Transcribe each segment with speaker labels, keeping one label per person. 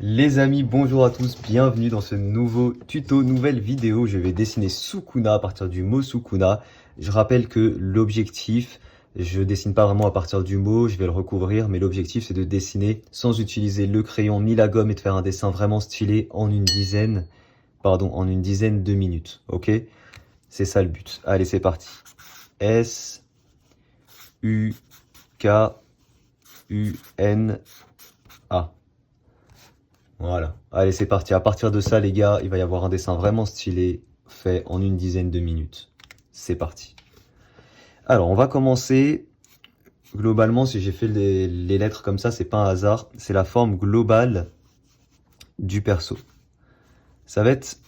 Speaker 1: Les amis, bonjour à tous, bienvenue dans ce nouveau tuto, nouvelle vidéo. Je vais dessiner Sukuna à partir du mot Sukuna. Je rappelle que l'objectif, je dessine pas vraiment à partir du mot, je vais le recouvrir, mais l'objectif c'est de dessiner sans utiliser le crayon ni la gomme et de faire un dessin vraiment stylé en une dizaine de minutes, ok? C'est ça le but. Allez, c'est parti. S, U, K, U, N, A. Voilà, allez c'est parti. À partir de ça les gars, il va y avoir un dessin vraiment stylé fait en une dizaine de minutes. C'est parti. Alors on va commencer. Globalement, si j'ai fait les lettres comme ça, c'est pas un hasard. C'est la forme globale du perso. Ça va être,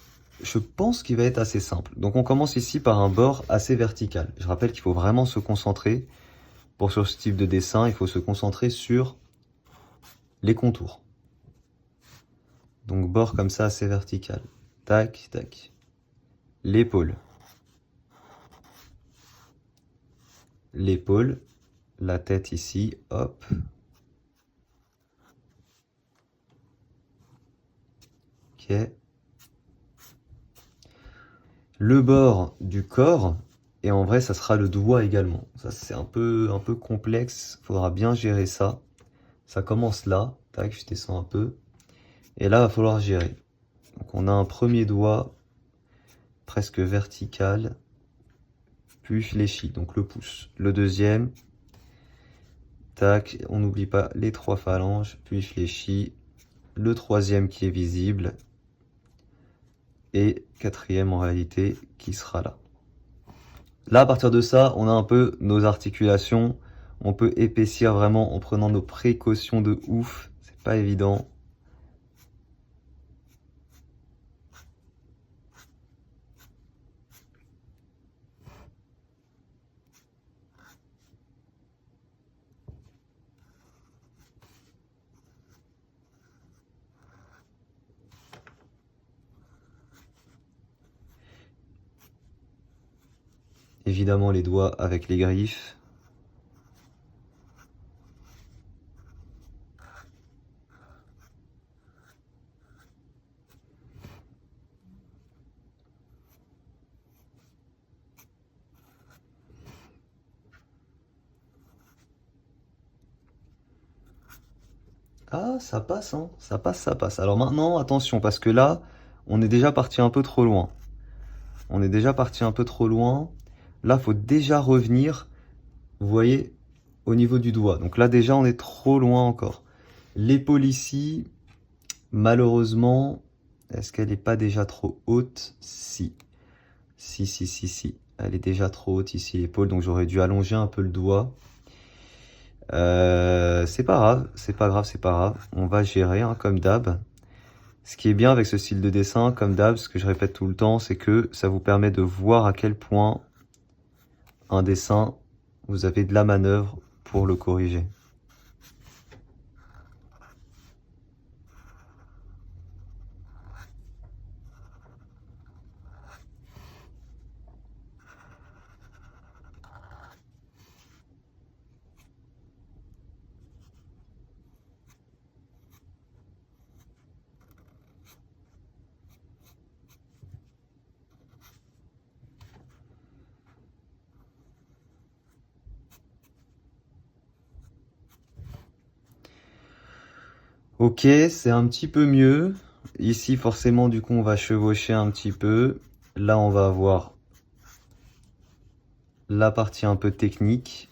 Speaker 1: je pense qu'il va être assez simple. Donc on commence ici par un bord assez vertical. Je rappelle qu'il faut vraiment se concentrer. Pour sur ce type de dessin, il faut se concentrer sur les contours. Donc bord comme ça assez vertical. Tac, tac. L'épaule. L'épaule, la tête ici, hop. Ok. Le bord du corps, et en vrai ça sera le doigt également. Ça c'est un peu complexe, faudra bien gérer ça. Ça commence là, tac, je descends un peu. Et là, il va falloir gérer. Donc on a un premier doigt presque vertical, puis fléchi, donc le pouce. Le deuxième, tac, on n'oublie pas les trois phalanges, puis fléchi. Le troisième qui est visible. Et quatrième en réalité qui sera là. Là, à partir de ça, on a un peu nos articulations. On peut épaissir vraiment en prenant nos précautions de ouf. C'est pas évident. Évidemment les doigts avec les griffes. Ah, ça passe, hein. Ça passe, ça passe. Alors maintenant, attention, parce que là, on est déjà parti un peu trop loin. On est déjà parti un peu trop loin. Là, faut déjà revenir, vous voyez, au niveau du doigt. Donc là, déjà, on est trop loin encore. L'épaule ici, malheureusement, est-ce qu'elle n'est pas déjà trop haute? Si. Si. Elle est déjà trop haute ici, l'épaule, donc j'aurais dû allonger un peu le doigt. C'est pas grave, c'est pas grave, c'est pas grave. On va gérer, hein, comme d'hab. Ce qui est bien avec ce style de dessin, comme d'hab, ce que je répète tout le temps, c'est que ça vous permet de voir à quel point un dessin, vous avez de la manœuvre pour le corriger. Ok, c'est un petit peu mieux. Ici, forcément, du coup, on va chevaucher un petit peu. Là, on va avoir la partie un peu technique.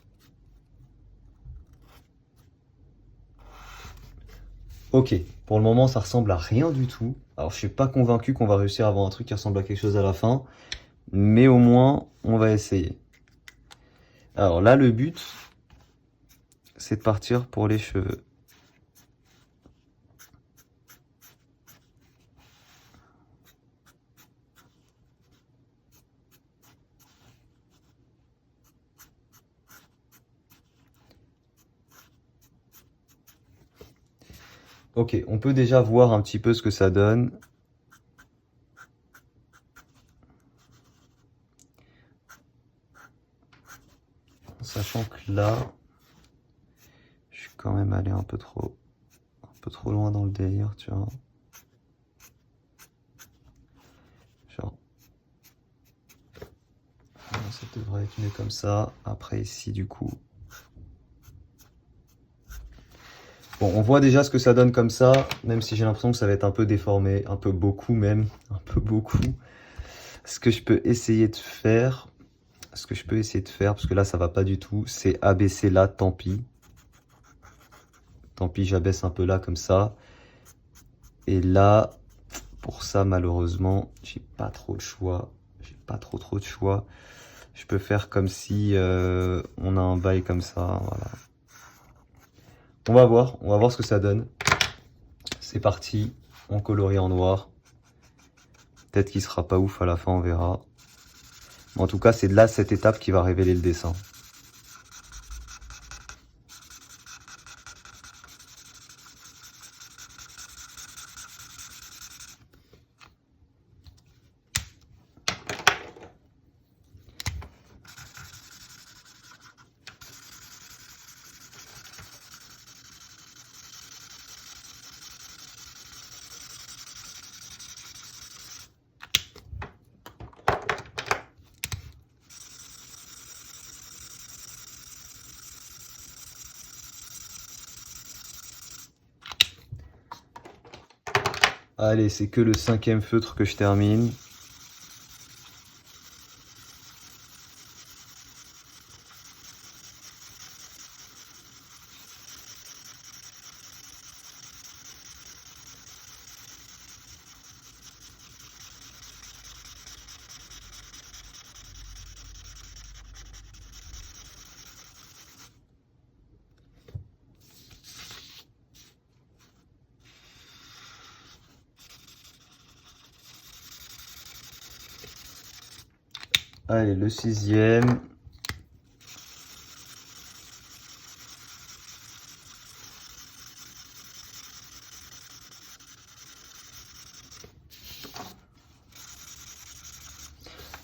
Speaker 1: Ok, pour le moment, ça ressemble à rien du tout. Alors, je suis pas convaincu qu'on va réussir à avoir un truc qui ressemble à quelque chose à la fin. Mais au moins, on va essayer. Alors là, le but, c'est de partir pour les cheveux. Ok, on peut déjà voir un petit peu ce que ça donne. En sachant que là, je suis quand même allé un peu trop. peu trop loin dans le délire, tu vois. Genre, ça devrait être mieux comme ça. Après ici, du coup. Bon, on voit déjà ce que ça donne comme ça, même si j'ai l'impression que ça va être un peu déformé, un peu beaucoup même, un peu beaucoup. Ce que je peux essayer de faire, parce que là ça va pas du tout, c'est abaisser là, tant pis. Tant pis, j'abaisse un peu là comme ça. Et là, pour ça malheureusement, j'ai pas trop de choix. J'ai pas trop de choix. Je peux faire comme si on a un bail comme ça, voilà. On va voir ce que ça donne. C'est parti, on colorie en noir. Peut-être qu'il sera pas ouf à la fin, on verra. Mais en tout cas, c'est là cette étape qui va révéler le dessin. Allez, c'est que le 5e feutre que je termine. Allez, le 6e.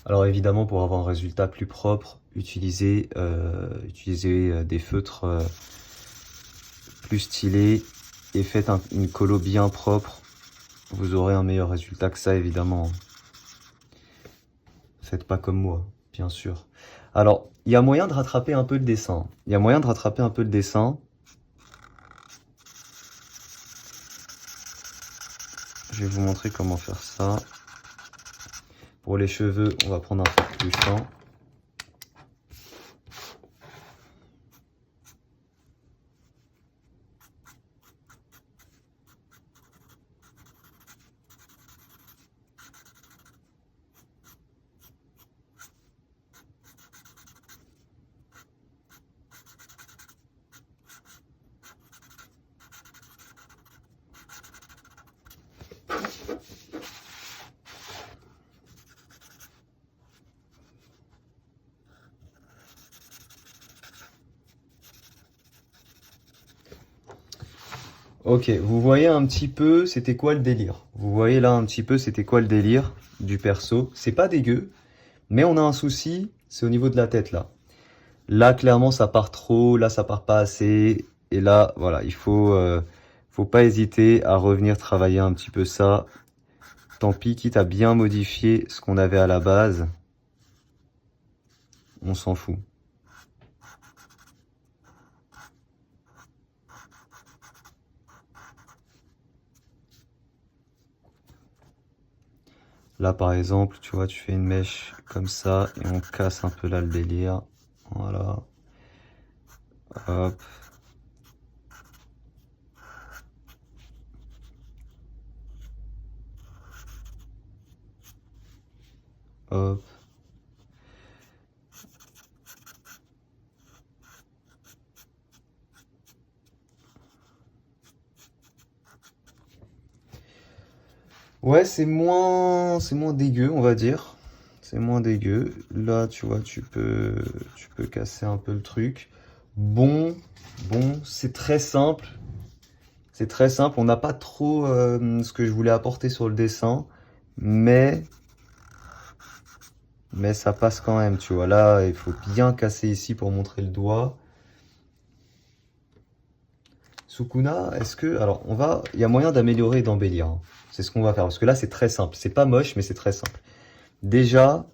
Speaker 1: Alors évidemment, pour avoir un résultat plus propre, utilisez des feutres plus stylés et faites une colo bien propre. Vous aurez un meilleur résultat que ça, évidemment. Faites pas comme moi, bien sûr. Alors, il y a moyen de rattraper un peu le dessin. Il y a moyen de rattraper un peu le dessin. Je vais vous montrer comment faire ça. Pour les cheveux, on va prendre un fer plus fin. Ok, vous voyez un petit peu c'était quoi le délire. Vous voyez là un petit peu c'était quoi le délire du perso. C'est pas dégueu, mais on a un souci, c'est au niveau de la tête là. Là clairement ça part trop, là ça part pas assez. Et là voilà, faut pas hésiter à revenir travailler un petit peu ça. Tant pis, quitte à bien modifier ce qu'on avait à la base. On s'en fout. Là, par exemple, tu vois, tu fais une mèche comme ça et on casse un peu là le délire. Voilà. Hop. Hop. Ouais, c'est moins dégueu, on va dire. C'est moins dégueu. Là, tu vois, tu peux casser un peu le truc. Bon, c'est très simple. C'est très simple. On n'a pas trop ce que je voulais apporter sur le dessin, mais ça passe quand même, tu vois. Là, il faut bien casser ici pour montrer le doigt. Sukuna, est-ce que... Alors, il y a moyen d'améliorer et d'embellir, hein. C'est ce qu'on va faire, parce que là, c'est très simple. C'est pas moche, mais c'est très simple. Déjà...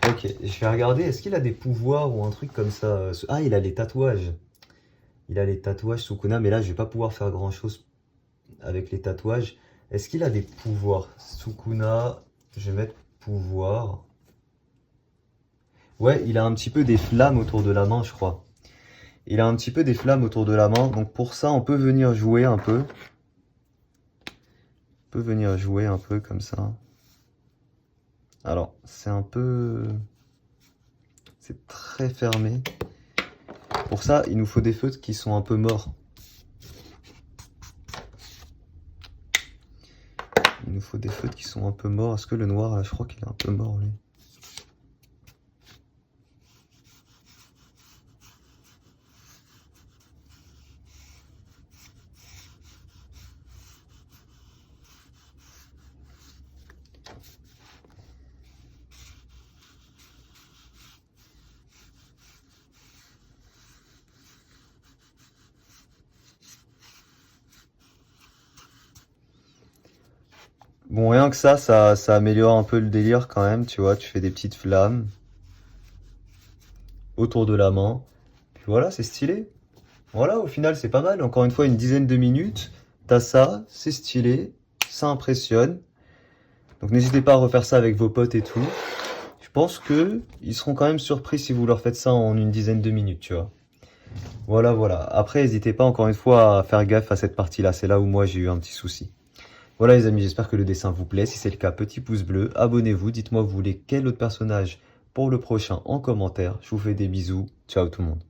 Speaker 1: Ok, je vais regarder, est-ce qu'il a des pouvoirs ou un truc comme ça? Ah, il a les tatouages. Il a les tatouages Sukuna, mais là, je vais pas pouvoir faire grand-chose avec les tatouages. Est-ce qu'il a des pouvoirs? Sukuna, je vais mettre pouvoir. Ouais, il a un petit peu des flammes autour de la main, je crois. Il a un petit peu des flammes autour de la main, donc pour ça, on peut venir jouer un peu. On peut venir jouer un peu comme ça. Alors, c'est un peu... C'est très fermé. Pour ça, il nous faut des feutres qui sont un peu morts. Il nous faut des feutres qui sont un peu morts. Est-ce que le noir, là, je crois qu'il est un peu mort, lui. Bon, rien que ça améliore un peu le délire quand même, tu vois. Tu fais des petites flammes autour de la main. Puis voilà, c'est stylé. Voilà, au final, c'est pas mal. Encore une fois, une dizaine de minutes. T'as ça, c'est stylé, ça impressionne. Donc n'hésitez pas à refaire ça avec vos potes et tout. Je pense que ils seront quand même surpris si vous leur faites ça en une dizaine de minutes, tu vois. Voilà, voilà. Après, n'hésitez pas encore une fois à faire gaffe à cette partie-là. C'est là où moi j'ai eu un petit souci. Voilà les amis, j'espère que le dessin vous plaît. Si c'est le cas, petit pouce bleu, abonnez-vous. Dites-moi vous voulez quel autre personnage pour le prochain en commentaire. Je vous fais des bisous. Ciao tout le monde.